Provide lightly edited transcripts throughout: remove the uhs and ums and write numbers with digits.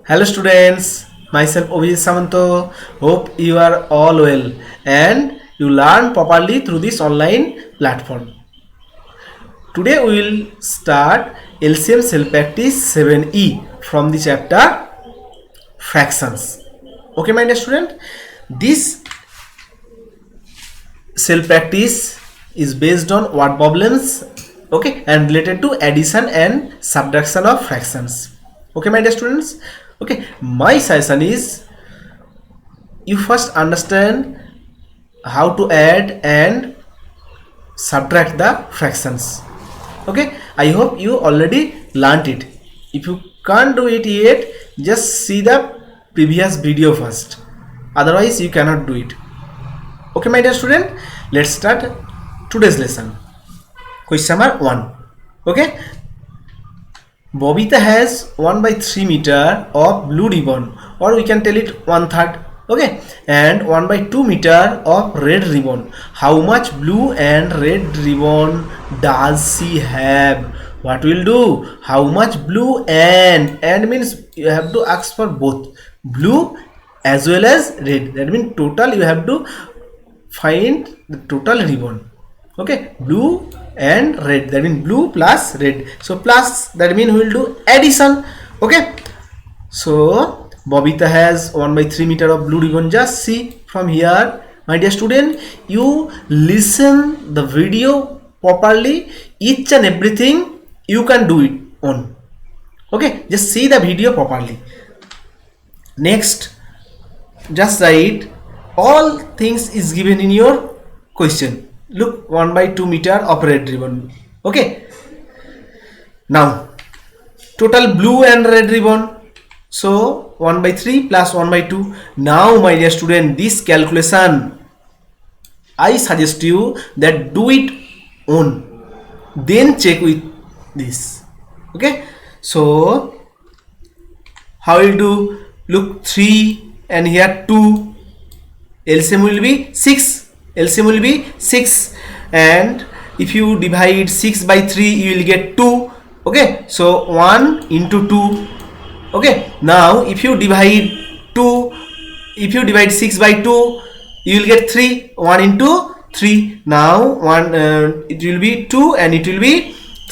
Hello students, myself Obhijit Samanto. Hope you are all well and you learn properly through this online platform. Today we will start LCM Self Practice 7E from the chapter Fractions. Okay, my dear student, this self practice is based on word problems, okay, and related to addition and subtraction of fractions. Okay, my dear students. Okay, my suggestion is you first understand how to add and subtract the fractions. Okay, I hope you already learned it. If you can't do it yet, just see the previous video first, otherwise you cannot do it. Okay, my dear student, let's start today's lesson. Question number 1. Okay, Bobita has 1/3 meter of blue ribbon, or we can tell it 1/3, okay, and 1/2 meter of red ribbon. How much blue and red ribbon does she have? What will do? How much blue and means you have to ask for both blue as well as red. That means total you have to find the total ribbon. Okay, blue and red, that means blue plus red, so plus, that means we will do addition. Okay, so Bobita has 1/3 meter of blue ribbon. Just see from here, my dear student, you listen the video properly, each and everything you can do it on. Okay, just see the video properly. Next, just write all things is given in your question. Look, 1/2 meter of red ribbon. Okay, now total blue and red ribbon, so 1/3 plus 1/2. Now my dear student, this calculation I suggest you that do it on, then check with this. Okay, so how will do? Look, 3 and here 2, LCM will be 6. LCM will be 6, and if you divide 6/3 you will get 2. Okay, so 1 into 2. Okay, now if you divide 6/2 you will get 3. 1 into 3. Now it will be 2 and it will be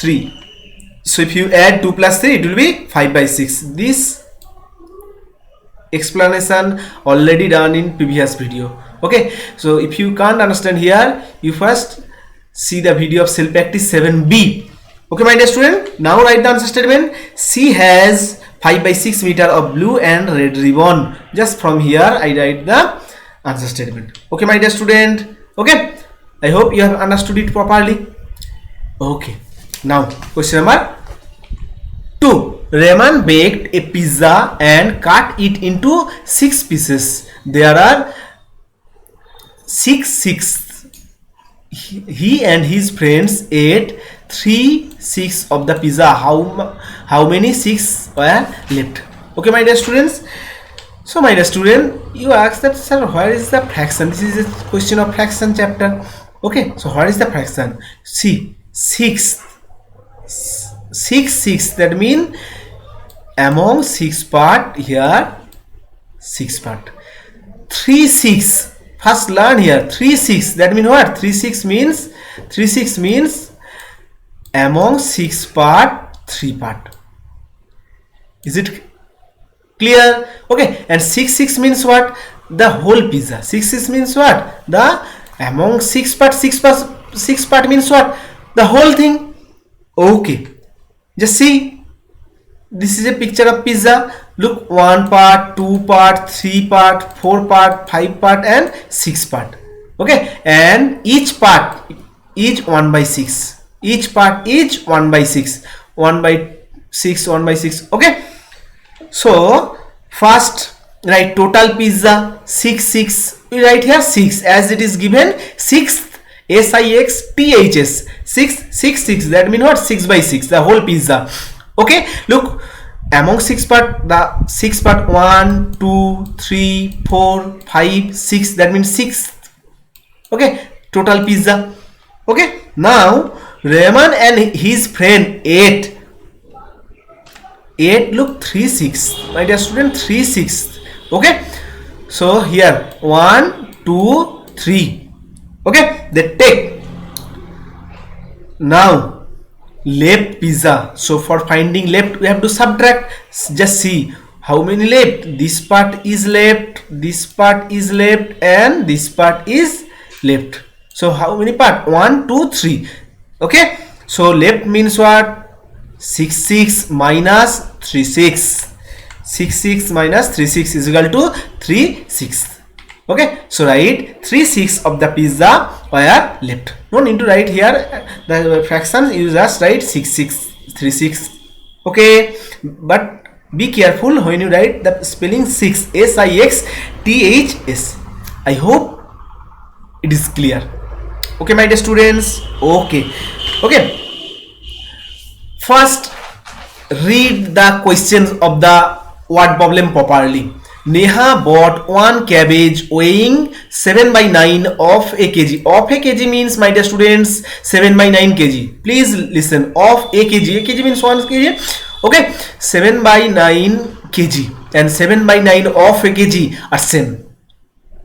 3. So if you add 2 plus 3 it will be 5/6. This explanation already done in previous video. Okay, so if you can't understand here, you first see the video of self practice 7B. Okay, my dear student, now write the answer statement. She has 5/6 meter of blue and red ribbon. Just from here I write the answer statement. Okay, my dear student. Okay, I hope you have understood it properly. Okay, now question number 2. Rahman baked a pizza and cut it into 6 pieces. There are 6/6. He and his friends ate 3/6 of the pizza. How many 6 were left? Okay, my dear students. So my dear student, you ask that, sir, where is the fraction? This is a question of fraction chapter. Okay, so where is the fraction? See, 6, 6, that means among 6 part, here 6 part. 3/6. First learn here 3/6. That means what? 3/6 means among 6 part 3 part. Is it clear? Okay, and 6/6 means what? The whole pizza. 6/6 means what? The among 6 part 6 part means what? The whole thing. Okay, just see. This is a picture of pizza. Look, 1 part, 2 part, 3 part, 4 part, 5 part and 6 part. Okay, and each part is 1/6. Each part is 1/6. 1/6, 1/6. Okay, so first write total pizza 6/6. We write here 6 as it is given. 6th, SIXTHS, 6/6. That means what? 6/6, the whole pizza. Okay, look, among 6 part, the 6 part 1, 2, 3, 4, 5, 6. That means 6th. Okay, total pizza. Okay, now Rahman and his friend ate 8 look 3/6, my dear student, 3/6. Okay, so here 1 2 3. Okay, they take now left pizza. So for finding left we have to subtract. Just see how many left. This part is left, this part is left, and this part is left. So how many part? 1 2 3. Okay, so left means what? 6/6 minus 3/6. 6/6 minus 3/6 is equal to 3/6. Okay, so write 3/6 of the pizza were left. No need to write here the fractions, you just write 6/6 3/6. Okay, but be careful when you write the spelling 6, SIXTHS. I hope it is clear. Okay, my dear students. Okay, first read the questions of the word problem properly. Neha bought 1 cabbage weighing 7/9 of a kg. Of a kg means, my dear students, 7/9 kg. Please listen. Of a kg. A kg means 1 kg. Okay, 7/9 kg and 7/9 of a kg are same.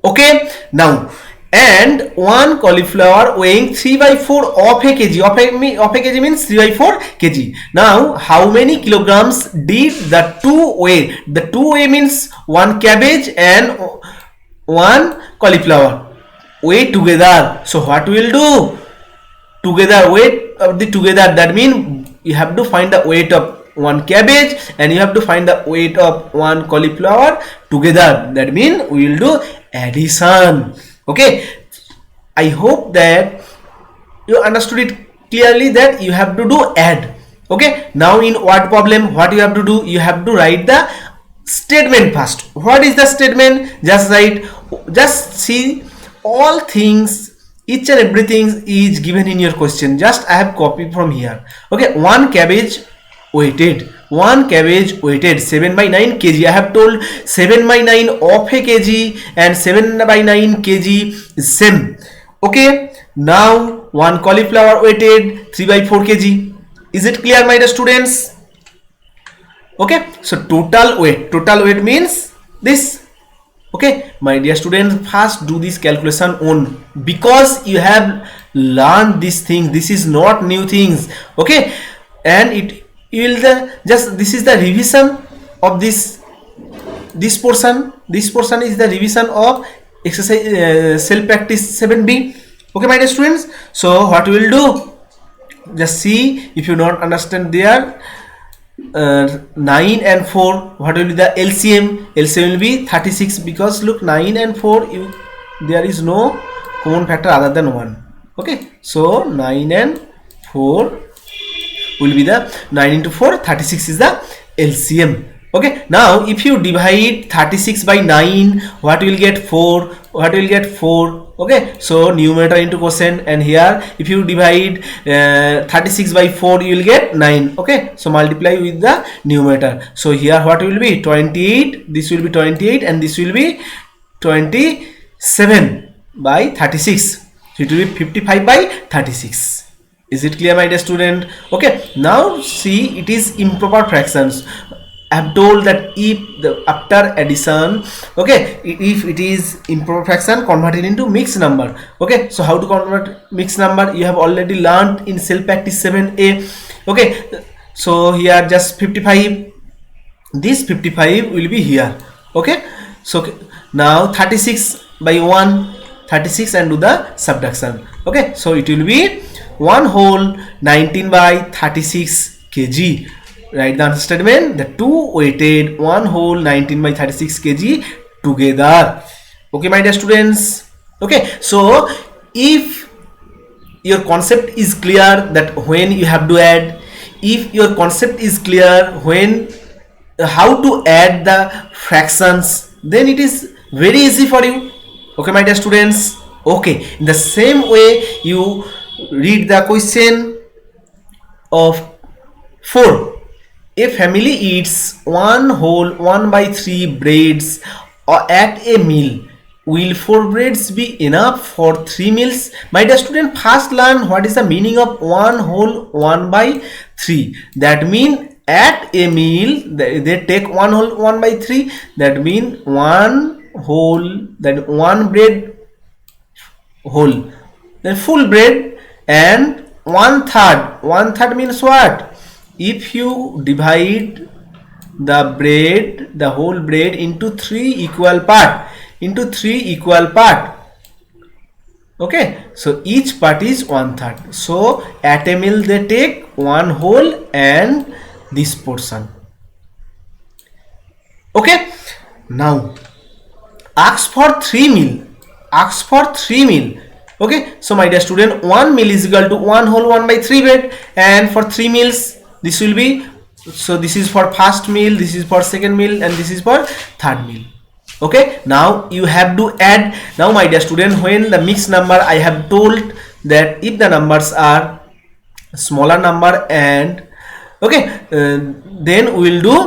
Okay, now and 1 cauliflower weighing 3/4 of a kg. Of a kg means 3/4 kg. Now how many kilograms did the two weigh? The two weigh means 1 cabbage and 1 cauliflower weigh together. So what we will do? Together, weight of the together, that means you have to find the weight of 1 cabbage and you have to find the weight of 1 cauliflower together. That means we will do addition. Okay, I hope that you understood it clearly, that you have to do add. Okay, now in word problem what you have to do? You have to write the statement first. What is the statement? Just write, just see all things, each and everything is given in your question. Just I have copied from here. Okay, 1 cabbage weighted, 1 cabbage weighted 7/9 kg. I have told 7/9 of a kg and 7/9 kg is same. Okay, now 1 cauliflower weighted 3/4 kg. Is it clear, my dear students? Okay, so total weight means this. Okay, my dear students, first do this calculation on, because you have learned these things. This is not new things. Okay, and it you will just, this is the revision of this portion. This portion is the revision of exercise self practice 7b. Okay, my dear students, so what we will do, just see if you don't understand there. 9 and 4, what will be the LCM? LCM will be 36, because look, 9 and 4 there is no common factor other than 1. Okay, so 9 and 4 will be the 9 into 4, 36 is the LCM. Okay, now if you divide 36 by 9, what will get? 4. What will get? 4. Okay, so numerator into quotient, and here if you divide 36 by 4, you will get 9. Okay, so multiply with the numerator. So here what will be? 28. This will be 28 and this will be 27 by 36. So it will be 55 by 36. Is it clear, my dear student? Okay, now see, it is improper fractions. I have told that if after addition, okay, if it is improper fraction, convert it into mixed number. Okay, so how to convert mixed number? You have already learned in self practice 7a. Okay, so here just 55. This 55 will be here. Okay, so now 36 by 1, 36, and do the subtraction. Okay, so it will be 1 whole 19 by 36 kg. Write the answer statement. The two weighted 1 whole 19 by 36 kg together. Okay, my dear students. Okay, so if your concept is clear that when you have to add, if your concept is clear when how to add the fractions, then it is very easy for you. Okay, my dear students. Okay, in the same way you read the question of 4. A family eats 1 whole 1 by 3 breads at a meal. Will 4 breads be enough for 3 meals? My dear student, first learn what is the meaning of 1 whole 1 by 3. That means at a meal they take 1 whole 1 by 3, that mean 1 whole, then 1 bread whole, then full bread, and 1/3. 1/3 means what? If you divide the bread, the whole bread into 3 equal part, okay, so each part is 1/3. So at a meal they take 1 whole and this portion. Okay, now ask for 3 meal. Okay, so my dear student, 1 meal is equal to 1 whole 1 by 3 bread, and for 3 meals this will be, so this is for first meal, this is for second meal, and this is for third meal. Okay, now you have to add. Now my dear student, when the mixed number, I have told that if the numbers are smaller number, and okay, then we will do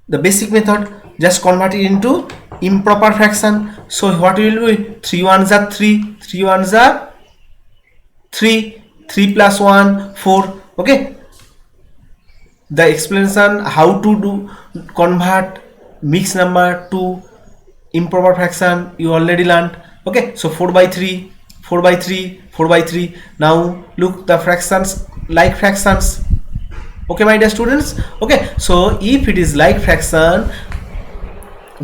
the basic method, just convert it into improper fraction. So what we will do, 3 ones are 3, 3 ones are 3, 3 plus 1 4. Okay, the explanation how to do convert mixed number to improper fraction you already learned. Okay, so 4 by 3, 4 by 3, 4 by 3. Now look the fractions, like fractions. Okay my dear students. Okay, so if it is like fraction,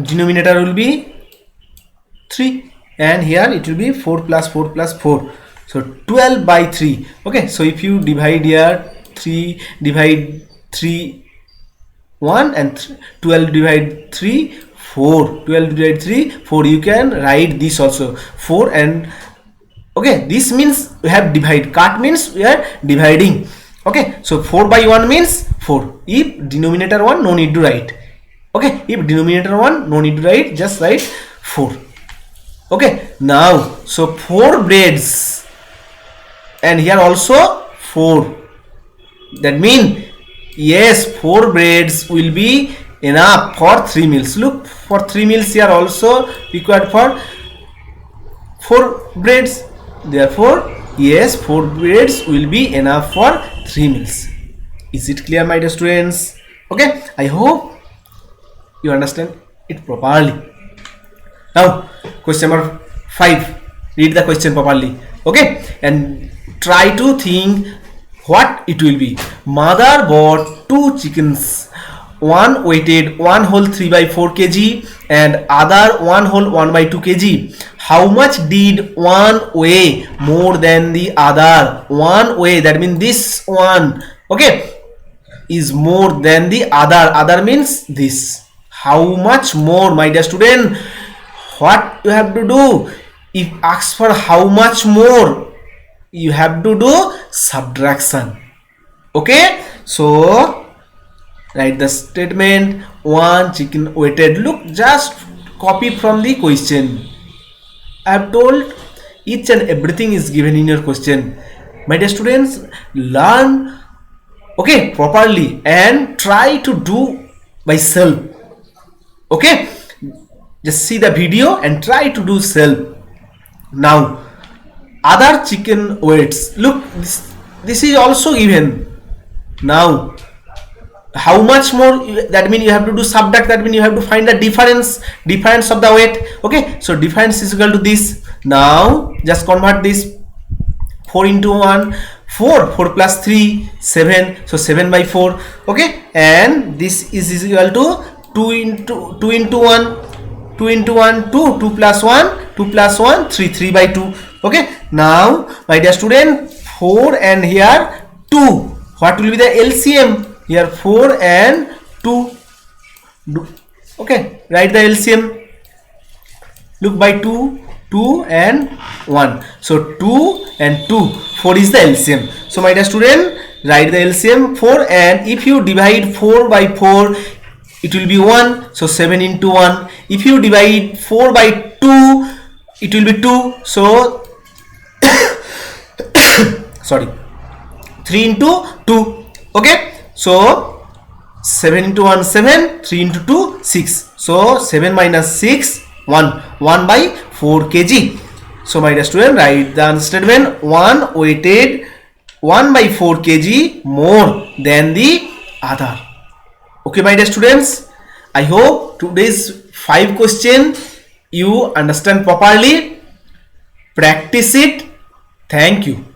denominator will be 3, and here it will be 4 plus 4 plus 4, so 12 by 3. Okay, so if you divide here, 3 divide 3 1, and 12 divide 3 4, 12 divide 3 4, you can write this also 4. And okay, this means we have divide, cut means we are dividing. Okay, so 4 by 1 means 4. If denominator 1, no need to write. Okay, if denominator 1, no need to write, just write 4. Okay, now so 4 breads, and here also 4, that means yes, 4 breads will be enough for 3 meals. Look, for 3 meals here also required for 4 breads, therefore yes, 4 breads will be enough for 3 meals. Is it clear my dear students? Okay, I hope you understand it properly. Now question number 5, read the question properly. Okay, and try to think what it will be. Mother bought 2 chickens, one weighted 1 whole 3 by 4 kg and other 1 whole 1 by 2 kg. How much did one weigh more than the other? One weigh, that means this one, okay, is more than the other. Other means this. How much more, my dear student? What you have to do? If asked for how much more, you have to do subtraction. Okay, so write the statement, 1 chicken weighted. Look, just copy from the question. I have told each and everything is given in your question. My dear students, learn okay properly and try to do by self. Okay, just see the video and try to do self. Now other chicken weights, look, this is also given. Now how much more, that means you have to do subtract, that means you have to find the difference of the weight. Okay, so difference is equal to this. Now just convert this, 4 into 1 4, 4 plus 3 7, so 7 by 4. Okay, and this is equal to 2 into 1 2, 2 plus 1 3, 3 by 2. Okay, now my dear student, 4 and here 2, what will be the LCM? Here 4 and 2. Okay, write the LCM. Look, by 2 and 1, so 2 and 2, 4 is the LCM. So my dear student, write the LCM 4, and if you divide 4 by 4, it will be 1, so 7 into 1. If you divide 4 by 2, it will be 2, so sorry, 3 into 2. Okay, so 7 into 1 7, 3 into 2 6, so 7 minus 6 1 by 4 kg. So my dear student, write the answer statement, 1 weighted 1 by 4 kg more than the other. Okay, my dear students, I hope today's 5 question you understand properly. Practice it. Thank you.